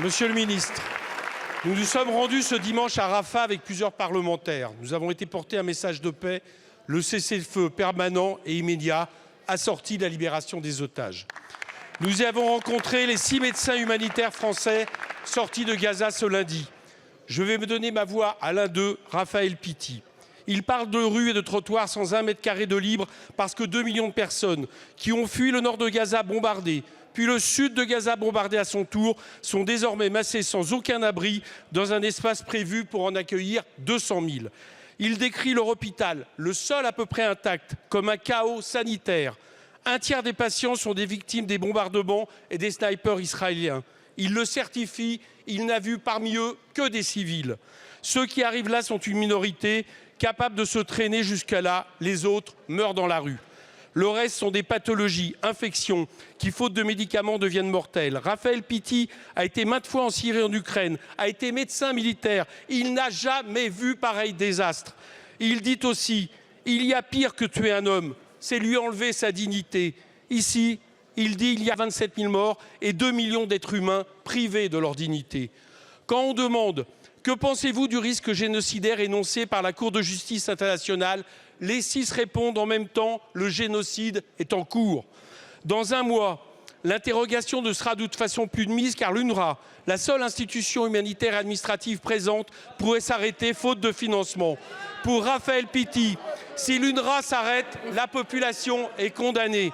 Monsieur le ministre, nous nous sommes rendus ce dimanche à Rafah avec plusieurs parlementaires. Nous avons été porter un message de paix, le cessez-le-feu permanent et immédiat, assorti de la libération des otages. Nous y avons rencontré les 6 médecins humanitaires français sortis de Gaza ce lundi. Je vais me donner ma voix à l'un d'eux, Raphaël Pitti. Il parle de rues et de trottoirs sans 1 mètre carré de libre parce que 2 millions de personnes qui ont fui le nord de Gaza bombardé, puis le sud de Gaza bombardé à son tour, sont désormais massés sans aucun abri dans un espace prévu pour en accueillir 200 000. Il décrit leur hôpital, le seul à peu près intact, comme un chaos sanitaire. 1/3 des patients sont des victimes des bombardements et des snipers israéliens. Il le certifie, il n'a vu parmi eux que des civils. Ceux qui arrivent là sont une minorité, capable de se traîner jusqu'à là, les autres meurent dans la rue. Le reste sont des pathologies, infections, qui faute de médicaments deviennent mortelles. Raphaël Pitti a été maintes fois en Syrie et en Ukraine, a été médecin militaire. Il n'a jamais vu pareil désastre. Il dit aussi, il y a pire que tuer un homme, c'est lui enlever sa dignité. Ici, il dit, il y a 27 000 morts et 2 millions d'êtres humains privés de leur dignité. Quand on demande que pensez-vous du risque génocidaire énoncé par la Cour de justice internationale, les 6 répondent en même temps, le génocide est en cours. Dans un mois, l'interrogation ne sera de toute façon plus de mise car l'UNRWA, la seule institution humanitaire et administrative présente, pourrait s'arrêter faute de financement. Pour Raphaël Pitti, si l'UNRWA s'arrête, la population est condamnée.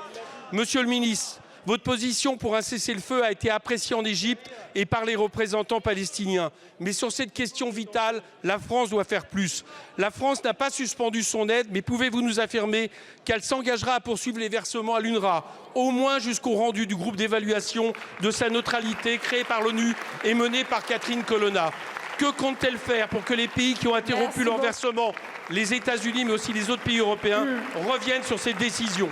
Monsieur le ministre, votre position pour un cessez-le-feu a été appréciée en Égypte et par les représentants palestiniens. Mais sur cette question vitale, la France doit faire plus. La France n'a pas suspendu son aide, mais pouvez-vous nous affirmer qu'elle s'engagera à poursuivre les versements à l'UNRWA, au moins jusqu'au rendu du groupe d'évaluation de sa neutralité créé par l'ONU et mené par Catherine Colonna? Que compte-t-elle faire pour que les pays qui ont interrompu leur versement, les États-Unis mais aussi les autres pays européens, reviennent sur cette décision?